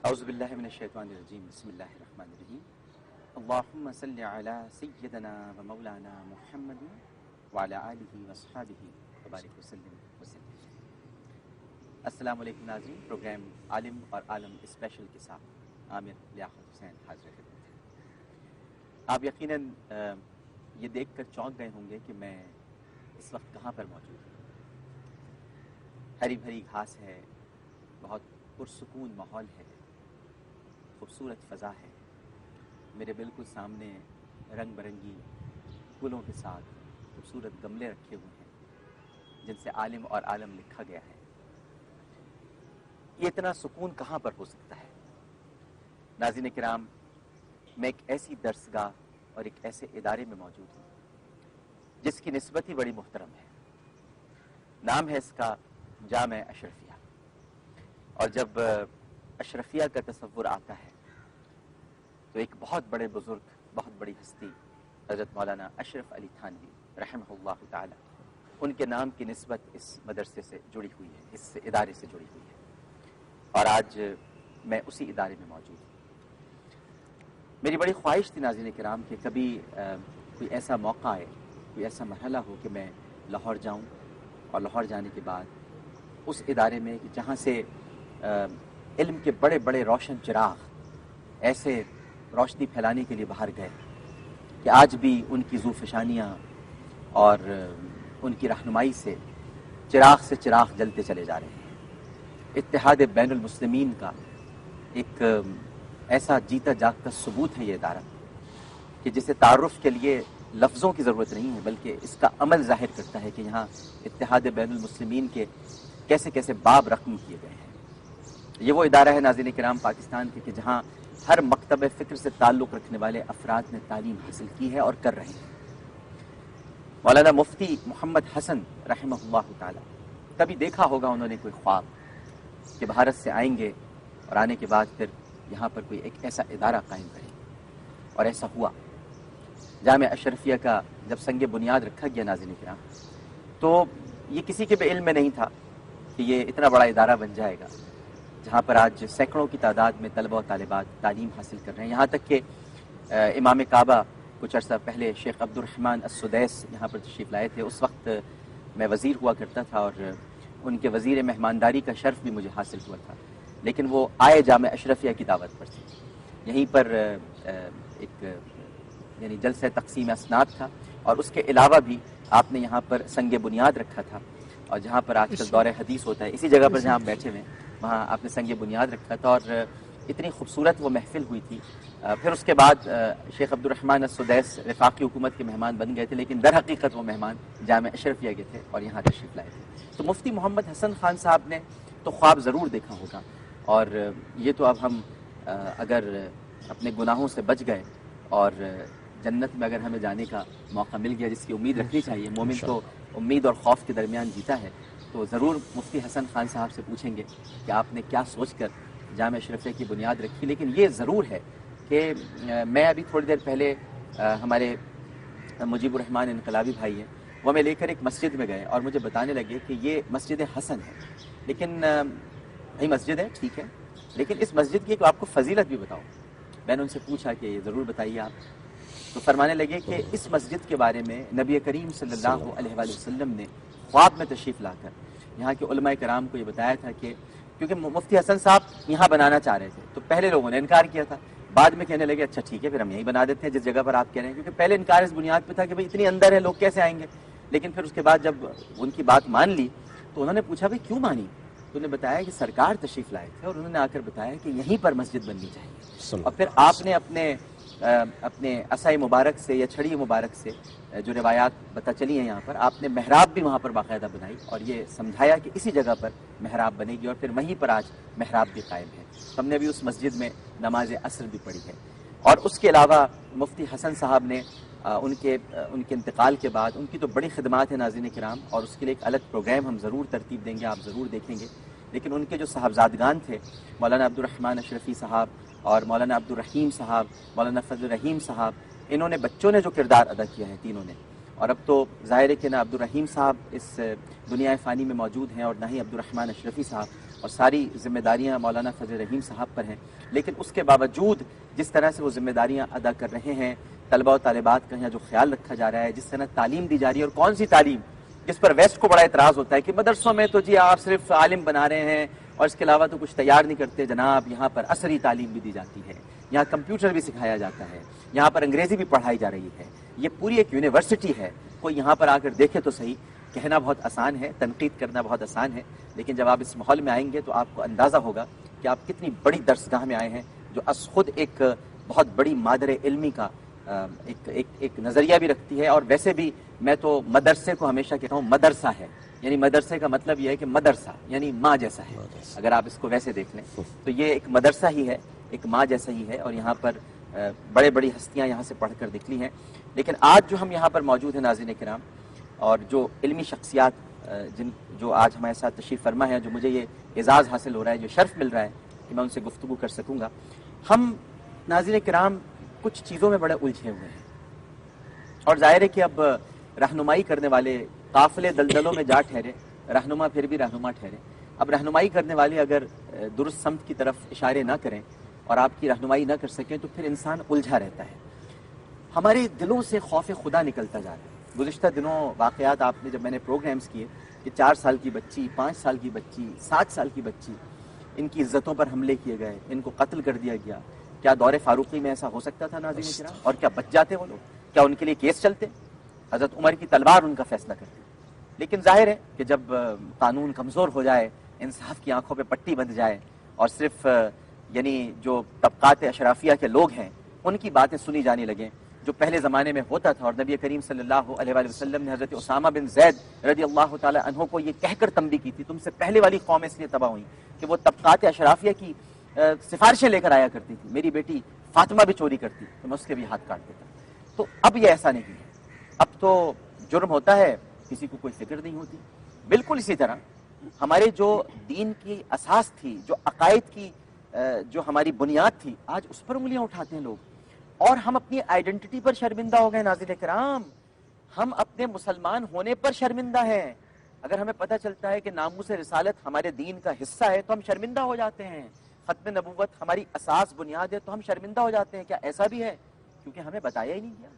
اعوذ باللہ من الشیطان الرجیم بسم اللہ الرحمن الرحیم اللہم صلی علی سیدنا و مولانا محمد وعلی آلہ واصحابہ وبارک وسلم. السلام علیکم ناظرین. پروگرام عالم اور عالم اسپیشل کے ساتھ عامر لیاقت حسین حاضر خدمت ہے. آپ یقیناً یہ دیکھ کر چونک گئے ہوں گے کہ میں اس وقت کہاں پر موجود ہوں. ہری بھری گھاس ہے، بہت پرسکون ماحول ہے، خوبصورت فضا ہے. میرے بالکل سامنے رنگ برنگی گلوں کے ساتھ خوبصورت گملے رکھے ہوئے ہیں جن سے عالم اور عالم لکھا گیا ہے. یہ اتنا سکون کہاں پر ہو سکتا ہے؟ ناظرین کرام، میں ایک ایسی درسگاہ اور ایک ایسے ادارے میں موجود ہوں جس کی نسبت ہی بڑی محترم ہے. نام ہے اس کا جامع اشرفیہ. اور جب اشرفیہ کا تصور آتا ہے تو ایک بہت بڑے بزرگ، بہت بڑی ہستی حضرت مولانا اشرف علی تھانوی رحمہ اللہ تعالی، ان کے نام کی نسبت اس مدرسے سے جڑی ہوئی ہے، اس ادارے سے جڑی ہوئی ہے. اور آج میں اسی ادارے میں موجود ہوں. میری بڑی خواہش تھی ناظرین کرام کہ کبھی کوئی ایسا موقع آئے، کوئی ایسا مرحلہ ہو کہ میں لاہور جاؤں اور لاہور جانے کے بعد اس ادارے میں کہ جہاں سے علم کے بڑے بڑے روشن چراغ ایسے روشنی پھیلانے کے لیے باہر گئے کہ آج بھی ان کی ذوفشانیاں اور ان کی رہنمائی سے چراغ جلتے چلے جا رہے ہیں. اتحاد بین المسلمین کا ایک ایسا جیتا جاگتا ثبوت ہے یہ ادارہ کہ جسے تعارف کے لیے لفظوں کی ضرورت نہیں ہے، بلکہ اس کا عمل ظاہر کرتا ہے کہ یہاں اتحاد بین المسلمین کے کیسے کیسے باب رقم کیے گئے ہیں. یہ وہ ادارہ ہے ناظرین کرام پاکستان کے کہ جہاں ہر مکتب فکر سے تعلق رکھنے والے افراد نے تعلیم حاصل کی ہے اور کر رہے ہیں. مولانا مفتی محمد حسن رحمہ اللہ تعالی، کبھی دیکھا ہوگا انہوں نے کوئی خواب کہ بھارت سے آئیں گے اور آنے کے بعد پھر یہاں پر کوئی ایک ایسا ادارہ قائم کریں گے، اور ایسا ہوا. جامع اشرفیہ کا جب سنگ بنیاد رکھا گیا ناظرین کرام تو یہ کسی کے بھی علم میں نہیں تھا کہ یہ اتنا بڑا ادارہ بن جائے گا جہاں پر آج سینکڑوں کی تعداد میں طلبہ و طالبات تعلیم حاصل کر رہے ہیں. یہاں تک کہ امام کعبہ کچھ عرصہ پہلے شیخ عبد الرحمن السدیس یہاں پر تشریف لائے تھے. اس وقت میں وزیر ہوا کرتا تھا اور ان کے وزیر مہمانداری کا شرف بھی مجھے حاصل ہوا تھا، لیکن وہ آئے جامع اشرفیہ کی دعوت پر تھے. یہیں پر ایک یعنی جلسہ تقسیم اسناد تھا اور اس کے علاوہ بھی آپ نے یہاں پر سنگ بنیاد رکھا تھا، اور جہاں پر آج کل دور حدیث ہوتا ہے اسی جگہ پر جہاں آپ بیٹھے ہوئے وہاں آپ نے سنگ بنیاد رکھا تھا. اور اتنی خوبصورت وہ محفل ہوئی تھی. پھر اس کے بعد شیخ عبد الرحمن السدیس وفاقی حکومت کے مہمان بن گئے تھے، لیکن در حقیقت وہ مہمان جامع اشرفیہ کے تھے اور یہاں تشریف لائے تھے. تو مفتی محمد حسن خان صاحب نے تو خواب ضرور دیکھا ہوگا، اور یہ تو اب ہم اگر اپنے گناہوں سے بچ گئے اور جنت میں اگر ہمیں جانے کا موقع مل گیا، جس کی امید رکھنی چاہیے، مومن تو امید اور خوف کے درمیان جیتا ہے، تو ضرور مفتی حسن خان صاحب سے پوچھیں گے کہ آپ نے کیا سوچ کر جامع اشرفیہ کی بنیاد رکھی. لیکن یہ ضرور ہے کہ میں ابھی تھوڑی دیر پہلے ہمارے مجیب الرحمان انقلابی بھائی ہیں، وہ ہمیں لے کر ایک مسجد میں گئے اور مجھے بتانے لگے کہ یہ مسجد حسن ہے. لیکن بھائی مسجد ہے ٹھیک ہے، لیکن اس مسجد کی ایک آپ کو فضیلت بھی بتاؤ. میں نے ان سے پوچھا کہ یہ ضرور بتائیے آپ. تو فرمانے لگے کہ اس مسجد کے بارے میں نبی کریم صلی اللہ علیہ وآلہ وسلم نے خواب میں تشریف لا کر یہاں کے علماء کرام کو یہ بتایا تھا کہ کیونکہ مفتی حسن صاحب یہاں بنانا چاہ رہے تھے تو پہلے لوگوں نے انکار کیا تھا، بعد میں کہنے لگے اچھا ٹھیک ہے پھر ہم یہیں بنا دیتے ہیں جس جگہ پر آپ کہہ رہے ہیں. کیونکہ پہلے انکار اس بنیاد پہ تھا کہ بھئی اتنی اندر ہے لوگ کیسے آئیں گے. لیکن پھر اس کے بعد جب ان کی بات مان لی تو انہوں نے پوچھا بھئی کیوں مانی؟ تو انہوں نے بتایا کہ سرکار تشریف لائے تھے اور انہوں نے آ کر بتایا کہ یہیں پر مسجد بننی چاہیے. اور پھر آپ نے اپنے عصا مبارک سے یا چھڑی مبارک سے جو روایات پتہ چلی ہیں یہاں پر، آپ نے محراب بھی وہاں پر باقاعدہ بنائی اور یہ سمجھایا کہ اسی جگہ پر محراب بنے گی، اور پھر وہیں پر آج محراب بھی قائم ہے. ہم نے بھی اس مسجد میں نماز عصر بھی پڑھی ہے. اور اس کے علاوہ مفتی حسن صاحب نے ان کے انتقال کے بعد ان کی تو بڑی خدمات ہیں ناظرین کرام، اور اس کے لیے ایک الگ پروگرام ہم ضرور ترتیب دیں گے، آپ ضرور دیکھیں گے. لیکن ان کے جو صاحبزادگان تھے مولانا عبد الرحمن اشرفی صاحب اور مولانا عبد الرحیم صاحب، مولانا فضل الرحیم صاحب، انہوں نے بچوں نے جو کردار ادا کیا ہے تینوں نے. اور اب تو ظاہر ہے کہ نہ عبد الرحیم صاحب اس دنیا فانی میں موجود ہیں اور نہ ہی عبد الرحمن اشرفی صاحب، اور ساری ذمہ داریاں مولانا فضل رحیم صاحب پر ہیں، لیکن اس کے باوجود جس طرح سے وہ ذمہ داریاں ادا کر رہے ہیں، طلبہ و طالبات کا یہاں جو خیال رکھا جا رہا ہے، جس طرح تعلیم دی جا رہی ہے، اور کون سی تعلیم جس پر ویسٹ کو بڑا اعتراض ہوتا ہے کہ مدرسوں میں تو جی آپ صرف عالم بنا رہے ہیں اور اس کے علاوہ تو کچھ تیار نہیں کرتے. جناب یہاں پر عصری تعلیم بھی دی جاتی ہے، یہاں کمپیوٹر بھی سکھایا جاتا ہے، یہاں پر انگریزی بھی پڑھائی جا رہی ہے. یہ پوری ایک یونیورسٹی ہے. کوئی یہاں پر آ کر دیکھے تو صحیح، کہنا بہت آسان ہے، تنقید کرنا بہت آسان ہے، لیکن جب آپ اس ماحول میں آئیں گے تو آپ کو اندازہ ہوگا کہ آپ کتنی بڑی درسگاہ میں آئے ہیں، جو از خود ایک بہت بڑی مادر علمی کا ایک نظریہ بھی رکھتی ہے. اور ویسے بھی میں تو مدرسے کو ہمیشہ کہتا ہوں مدرسہ ہے، یعنی مدرسے کا مطلب یہ ہے کہ مدرسہ یعنی ماں جیسا ہے. اگر آپ اس کو ویسے دیکھ لیں تو یہ ایک مدرسہ ہی ہے، ایک ماں جیسا ہی ہے. اور یہاں پر بڑے بڑی ہستیاں یہاں سے پڑھ کر نکلی ہیں. لیکن آج جو ہم یہاں پر موجود ہیں ناظرین کرام، اور جو علمی شخصیات جو آج ہمارے ساتھ تشریف فرما ہے، جو مجھے یہ اعزاز حاصل ہو رہا ہے، جو شرف مل رہا ہے کہ میں ان سے گفتگو کر سکوں گا، ہم ناظرین کرام کچھ چیزوں میں بڑے الجھے ہوئے ہیں. اور ظاہر ہے کہ اب رہنمائی کرنے والے قافلے دلدلوں میں جا ٹھہرے، رہنما پھر بھی رہنما ٹھہرے. اب رہنمائی کرنے والے اگر درست سمت کی طرف اشارے نہ کریں اور آپ کی رہنمائی نہ کر سکیں تو پھر انسان الجھا رہتا ہے. ہمارے دلوں سے خوف خدا نکلتا جا رہا ہے. گزشتہ دنوں واقعات آپ نے جب میں نے پروگرامز کیے کہ 4 سال کی بچی، 5 سال کی بچی، 7 سال کی بچی، ان کی عزتوں پر حملے کیے گئے، ان کو قتل کر دیا گیا. کیا دور فاروقی میں ایسا ہو سکتا تھا ناظرین کرام؟ اور کیا بچ جاتے وہ لوگ؟ کیا ان کے لیے کیس چلتے؟ حضرت عمر کی تلوار ان کا فیصلہ کرتی. لیکن ظاہر ہے کہ جب قانون کمزور ہو جائے، انصاف کی آنکھوں پہ پٹی بندھ جائے اور صرف یعنی جو طبقات اشرافیہ کے لوگ ہیں ان کی باتیں سنی جانے لگیں، جو پہلے زمانے میں ہوتا تھا. اور نبی کریم صلی اللہ علیہ وآلہ وسلم نے حضرت اسامہ بن زید رضی اللہ تعالی عنہ کو یہ کہہ کر تنبیہ کی تھی، تم سے پہلے والی قوم اس لیے تباہ ہوئی کہ وہ طبقات اشرافیہ کی سفارشیں لے کر آیا کرتی تھی. میری بیٹی فاطمہ بھی چوری کرتی تو میں اس کے بھی ہاتھ کاٹ دیتا. تو اب یہ ایسا نہیں ہے. اب تو جرم ہوتا ہے، کسی کو کوئی فکر نہیں ہوتی. بالکل اسی طرح ہمارے جو دین کی اساس تھی، جو عقائد کی جو ہماری بنیاد تھی، آج اس پر انگلیاں اٹھاتے ہیں لوگ. اور ہم اپنی آئیڈینٹی پر شرمندہ ہو گئے ناظرین کرام. ہم اپنے مسلمان ہونے پر شرمندہ ہیں. اگر ہمیں پتہ چلتا ہے کہ ناموس رسالت ہمارے دین کا حصہ ہے تو ہم شرمندہ ہو جاتے ہیں. ختم نبوت ہماری اساس بنیاد ہے تو ہم شرمندہ ہو جاتے ہیں. کیا ایسا بھی ہے؟ کیونکہ ہمیں بتایا ہی نہیں گیا،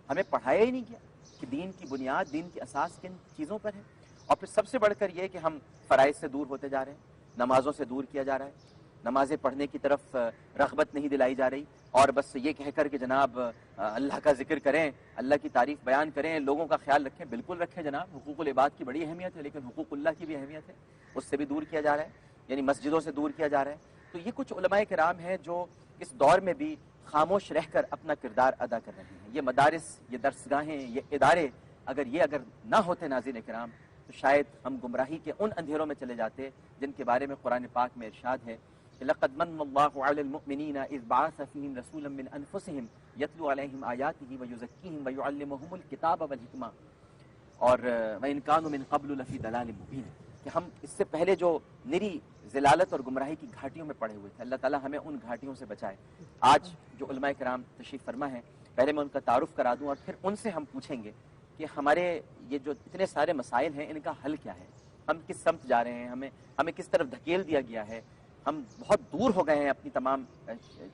ہمیں پڑھایا ہی نہیں گیا کہ دین کی بنیاد، دین کی اساس کن چیزوں پر ہے. اور پھر سب سے بڑھ کر یہ کہ ہم فرائض سے دور ہوتے جا رہے ہیں، نمازوں سے دور کیا جا رہا ہے، نمازیں پڑھنے کی طرف رغبت نہیں دلائی جا رہی. اور بس یہ کہہ کر کہ جناب اللہ کا ذکر کریں، اللہ کی تعریف بیان کریں، لوگوں کا خیال رکھیں. بالکل رکھیں جناب، حقوق العباد کی بڑی اہمیت ہے، لیکن حقوق اللہ کی بھی اہمیت ہے، اس سے بھی دور کیا جا رہا ہے، یعنی مسجدوں سے دور کیا جا رہا ہے. تو یہ کچھ علماء کرام ہیں جو اس دور میں بھی خاموش رہ کر اپنا کردار ادا کر رہے ہیں. یہ مدارس، یہ درسگاہیں، یہ ادارے اگر نہ ہوتے ناظرین کرام تو شاید ہم گمراہی کے ان اندھیروں میں چلے جاتے جن کے بارے میں قرآن پاک میں ارشاد ہے کہ لقد من اللہ علی المؤمنین اذ بعث فیہم رسولا من انفسہم یتلو علیہم آیاتہ ویزکیہم ویعلمہم الکتاب والحکمہ اور وإن كانوا من قبل لفی ضلال مبین، کہ ہم اس سے پہلے جو نری ضلالت اور گمراہی کی گھاٹیوں میں پڑے ہوئے تھے، اللہ تعالیٰ ہمیں ان گھاٹیوں سے بچائے. آج جو علماء کرام تشریف فرما ہیں، پہلے میں ان کا تعارف کرا دوں اور پھر ان سے ہم پوچھیں گے کہ ہمارے یہ جو اتنے سارے مسائل ہیں ان کا حل کیا ہے، ہم کس سمت جا رہے ہیں، ہمیں کس طرف دھکیل دیا گیا ہے. ہم بہت دور ہو گئے ہیں اپنی تمام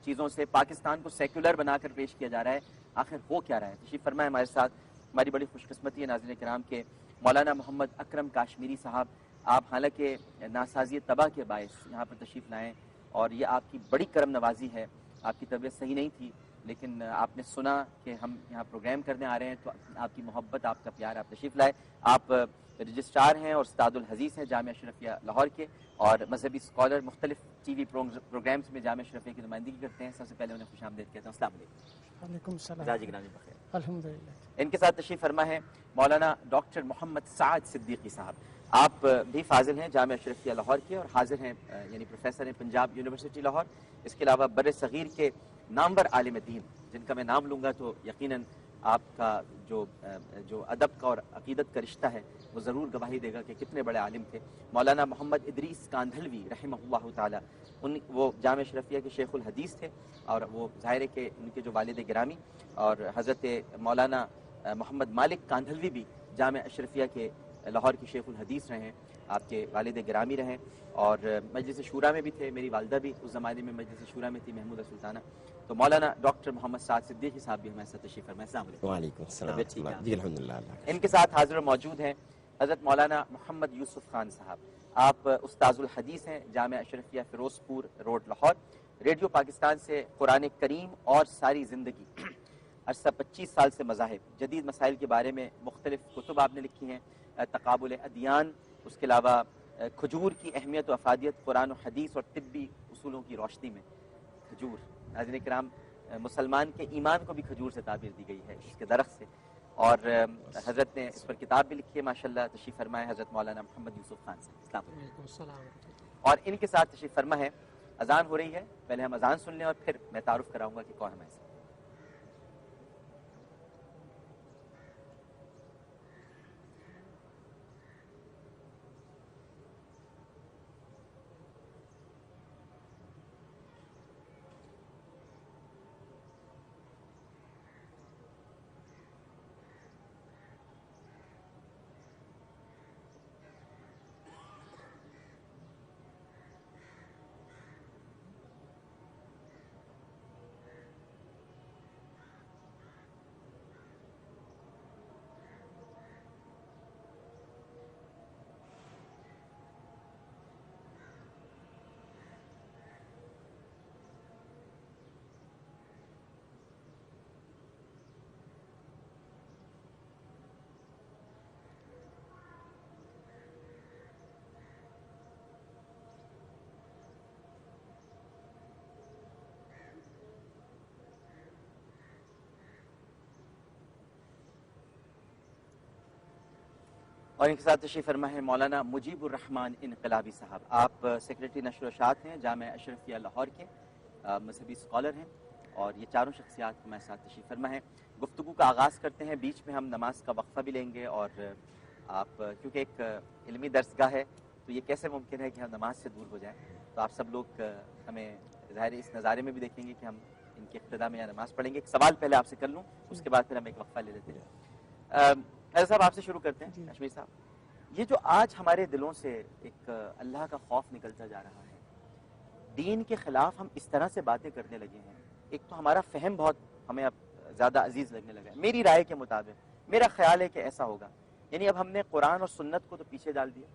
چیزوں سے. پاکستان کو سیکولر بنا کر پیش کیا جا رہا ہے. آخر ہو کیا رہا ہے؟ تشریف فرمائے ہمارے ساتھ. ہماری بڑی خوش قسمتی ہے ناظرین کرام کے مولانا محمد اکرم کاشمیری صاحب، آپ حالانکہ ناسازی طبع کے باعث یہاں پر تشریف لائیں اور یہ آپ کی بڑی کرم نوازی ہے. آپ کی طبیعت صحیح نہیں تھی لیکن آپ نے سنا کہ ہم یہاں پروگرام کرنے آ رہے ہیں تو آپ کی محبت، آپ کا پیار، آپ تشریف لائے. آپ رجسٹرار ہیں اور استاد الحدیث ہیں جامعہ اشرفیہ لاہور کے، اور مذہبی اسکالر، مختلف ٹی وی پروگرامز میں جامعہ اشرفیہ کی نمائندگی کرتے ہیں. سب سے پہلے انہیں خوش آمدید کہتا ہوں. السلام علیکم. وعلیکم السلام. مزاج گرامی بخیر. الحمدللہ. ان کے ساتھ تشریف فرما ہے مولانا ڈاکٹر محمد سعد صدیقی صاحب. آپ بھی فاضل ہیں جامعہ اشرفیہ لاہور کے اور حاضر ہیں یعنی پروفیسر ہیں پنجاب یونیورسٹی لاہور. اس کے علاوہ بر صغیر کے نامور عالم دین جن کا میں نام لوں گا تو یقیناً آپ کا جو ادب کا اور عقیدت کا رشتہ ہے وہ ضرور گواہی دے گا کہ کتنے بڑے عالم تھے. مولانا محمد ادریس کاندھلوی رحمہ اللہ تعالی، وہ جامعہ اشرفیہ کے شیخ الحدیث تھے اور وہ ظاہر ہے کہ ان کے جو والد گرامی اور حضرت مولانا محمد مالک کاندھلوی بھی جامعہ اشرفیہ کے لاہور کے شیخ الحدیث رہے ہیں، آپ کے والد گرامی رہیں، اور مجلس شورا میں بھی تھے، میری والدہ بھی اس زمانے میں مجلس شورا میں تھی، محمودہ سلطانہ. تو مولانا ڈاکٹر محمد سعد صدیقی صاحب بھی ہمارے ساتھ تشریف فرمائے. السلام علیکم. وعلیکم السلام. طبیعت ٹھیک ہے؟ جی الحمدللہ. ان کے ساتھ حاضر و موجود ہیں حضرت مولانا محمد یوسف خان صاحب. آپ استاذ الحدیث ہیں، جامعہ اشرفیہ فیروز پور روڈ لاہور. ریڈیو پاکستان سے قرآن کریم اور ساری زندگی عرصہ 25 سال سے مذاہب جدید مسائل کے بارے میں مختلف کتب آپ نے لکھی ہیں. تقابل ادیان، اس کے علاوہ کھجور کی اہمیت و افادیت قرآن و حدیث اور طبی اصولوں کی روشنی میں. کھجور، ناظرین کرام، مسلمان کے ایمان کو بھی کھجور سے تعبیر دی گئی ہے، اس کے درخت سے. اور حضرت نے اس پر کتاب بھی لکھی ہے ماشاءاللہ. تشریف فرمائے حضرت مولانا محمد یوسف خان سے. السلام. اور ان کے ساتھ تشریف فرما ہے. اذان ہو رہی ہے، پہلے ہم اذان سن لیں اور پھر میں تعارف کراؤں گا کہ کون ہمارے ساتھ. اور ان کے ساتھ تشریف فرما ہے مولانا مجیب الرحمان انقلابی صاحب. آپ سیکریٹری نشر و اشاعت ہیں جامعہ اشرفیہ لاہور کے، مذہبی اسکالر ہیں، اور یہ چاروں شخصیات ہمارے ساتھ تشریف فرما ہے. گفتگو کا آغاز کرتے ہیں، بیچ میں ہم نماز کا وقفہ بھی لیں گے. اور آپ کیونکہ ایک علمی درسگاہ ہے تو یہ کیسے ممکن ہے کہ ہم نماز سے دور ہو جائیں، تو آپ سب لوگ ہمیں ظاہر اس نظارے میں بھی دیکھیں گے کہ ہم ان کی ابتدا میں نماز پڑھیں گے. ایک سوال پہلے آپ سے کر لوں، اس کے بعد پھر ہم ایک وقفہ لے لیتے ہیں. حضرت صاحب آپ سے شروع کرتے ہیں. کشمیر صاحب، یہ جو آج ہمارے دلوں سے ایک اللہ کا خوف نکلتا جا رہا ہے، دین کے خلاف ہم اس طرح سے باتیں کرنے لگے ہیں. ایک تو ہمارا فہم بہت ہمیں اب زیادہ عزیز لگنے لگا ہے. میری رائے کے مطابق میرا خیال ہے کہ ایسا ہوگا، یعنی اب ہم نے قرآن اور سنت کو تو پیچھے ڈال دیا،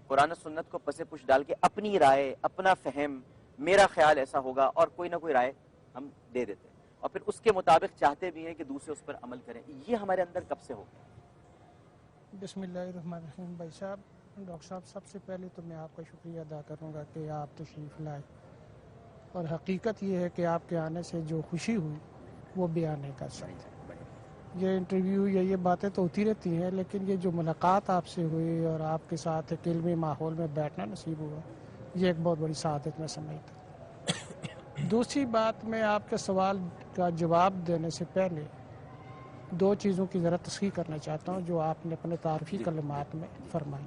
قرآن اور سنت کو پس پش ڈال کے اپنی رائے، اپنا فہم، میرا خیال ایسا ہوگا، اور کوئی نہ کوئی رائے ہم دے دیتے ہیں، اور پھر اس کے مطابق چاہتے بھی ہیں کہ دوسرے اس پر عمل کریں. یہ ہمارے اندر کب سے ہو گیا؟ بسم اللہ الرحمن الرحیم. بھائی صاحب، ڈاکٹر صاحب، سب سے پہلے تو میں آپ کا شکریہ ادا کروں گا کہ آپ تشریف لائے، اور حقیقت یہ ہے کہ آپ کے آنے سے جو خوشی ہوئی وہ بیان نہیں کر سکتے. یہ انٹرویو یا یہ باتیں تو ہوتی رہتی ہیں، لیکن یہ جو ملاقات آپ سے ہوئی اور آپ کے ساتھ ایک علمی ماحول میں بیٹھنا نصیب ہوا، یہ ایک بہت بڑی سعادت میں سمجھتا. دوسری بات، میں آپ کے سوال کا جواب دینے سے پہلے دو چیزوں کی ذرا تصحیح کرنا چاہتا ہوں جو آپ نے اپنے تعارفی کلمات میں فرمائی.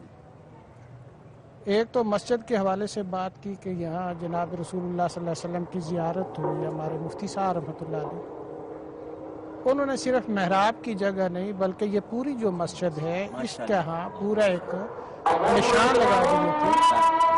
ایک تو مسجد کے حوالے سے بات کی کہ یہاں جناب رسول اللہ صلی اللہ علیہ وسلم کی زیارت ہوئی. ہمارے مفتی صاحب رحمۃ اللہ علیہ، انہوں نے صرف محراب کی جگہ نہیں بلکہ یہ پوری جو مسجد ہے اس کے ہاں پورا ایک نشان لگا دیے تھے